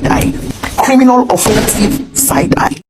side-eye. Criminal offensive side-eye.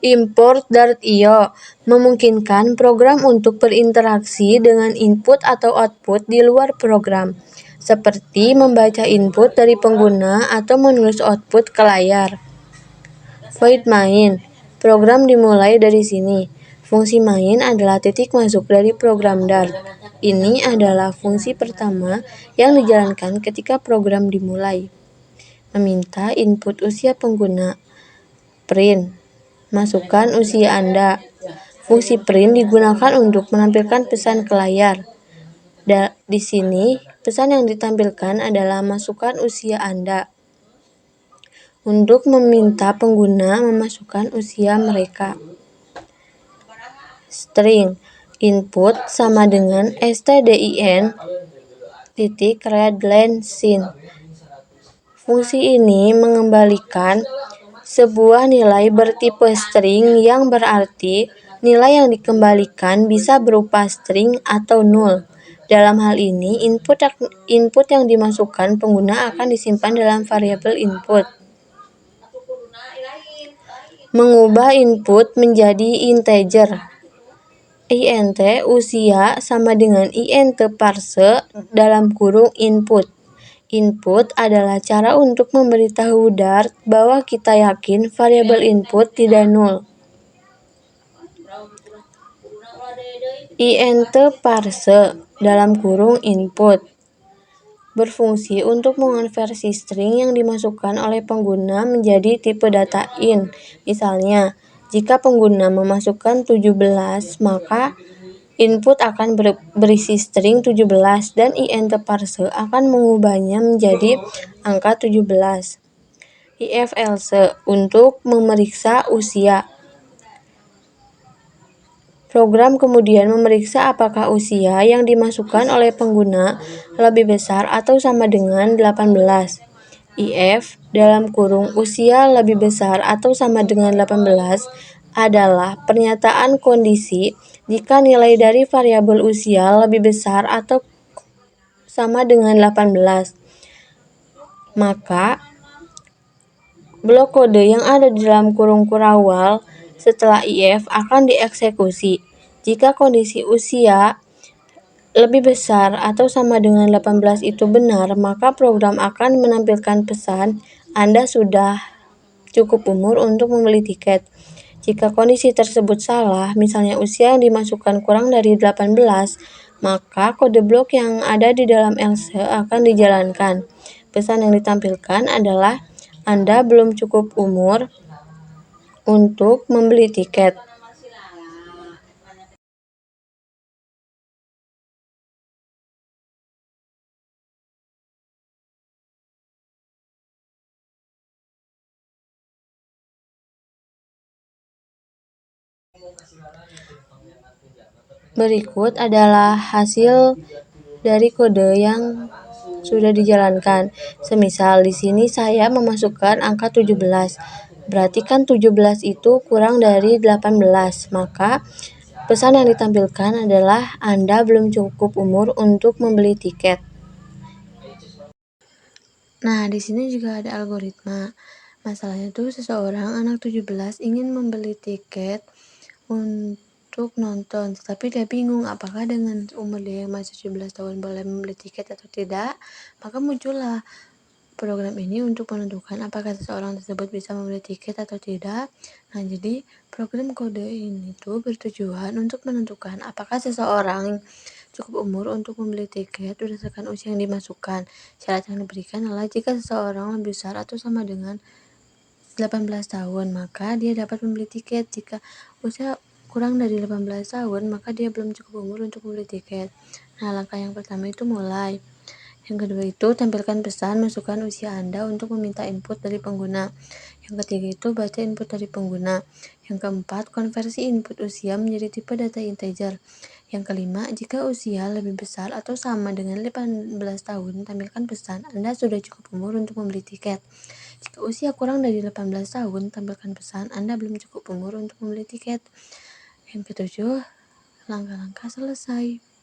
Import.io memungkinkan program untuk berinteraksi dengan input atau output di luar program, seperti membaca input dari pengguna atau menulis output ke layar. Void main. Program dimulai dari sini. Fungsi main adalah titik masuk dari program Dart. Ini adalah fungsi pertama yang dijalankan ketika program dimulai. Meminta input usia pengguna. Print. Masukkan usia Anda. Fungsi print digunakan untuk menampilkan pesan ke layar. Di sini, pesan yang ditampilkan adalah masukkan usia Anda. Untuk meminta pengguna memasukkan usia mereka. String. Input sama dengan stdin titik readline scene. Fungsi ini mengembalikan sebuah nilai bertipe string yang berarti nilai yang dikembalikan bisa berupa string atau null. Dalam hal ini, input yang dimasukkan pengguna akan disimpan dalam variabel input. Mengubah input menjadi integer. int usia sama dengan int parse dalam kurung input. Input adalah cara untuk memberitahu Dart bahwa kita yakin variabel input tidak null. int parse dalam kurung input berfungsi untuk mengonversi string yang dimasukkan oleh pengguna menjadi tipe data int. Misalnya, jika pengguna memasukkan 17, maka input akan berisi string 17 dan int parse akan mengubahnya menjadi angka 17. If else untuk memeriksa usia. Program kemudian memeriksa apakah usia yang dimasukkan oleh pengguna lebih besar atau sama dengan 18. If dalam kurung usia lebih besar atau sama dengan 18 adalah pernyataan kondisi jika nilai dari variabel usia lebih besar atau sama dengan 18. Maka blok kode yang ada di dalam kurung kurawal setelah if akan dieksekusi. Jika kondisi usia lebih besar atau sama dengan 18 itu benar, maka program akan menampilkan pesan Anda sudah cukup umur untuk membeli tiket. Jika kondisi tersebut salah, misalnya usia yang dimasukkan kurang dari 18, maka kode blok yang ada di dalam else akan dijalankan. Pesan yang ditampilkan adalah Anda belum cukup umur untuk membeli tiket. Berikut adalah hasil dari kode yang sudah dijalankan. Semisal di sini saya memasukkan angka 17. Berarti kan 17 itu kurang dari 18. Maka pesan yang ditampilkan adalah Anda belum cukup umur untuk membeli tiket. Nah, di sini juga ada algoritma. Masalahnya tuh seseorang anak 17 ingin membeli tiket untuk nonton, tetapi dia bingung apakah dengan umur dia yang masih 17 tahun boleh membeli tiket atau tidak. Maka muncullah program ini untuk menentukan apakah seseorang tersebut bisa membeli tiket atau tidak. Nah, jadi program kode ini tuh bertujuan untuk menentukan apakah seseorang cukup umur untuk membeli tiket berdasarkan usia yang dimasukkan. Syarat yang diberikan adalah jika seseorang lebih besar atau sama dengan 18 tahun, maka dia dapat membeli tiket. Jika usia kurang dari 18 tahun, maka dia belum cukup umur untuk membeli tiket. Nah, langkah yang pertama itu mulai. Yang kedua itu tampilkan pesan masukkan usia Anda untuk meminta input dari pengguna. Yang ketiga itu baca input dari pengguna. Yang keempat, konversi input usia menjadi tipe data integer. Yang kelima, jika usia lebih besar atau sama dengan 18 tahun, tampilkan pesan Anda sudah cukup umur untuk membeli tiket. Jika usia kurang dari 18 tahun, tampilkan pesan Anda belum cukup umur untuk membeli tiket. Yang ketujuh, langkah-langkah selesai.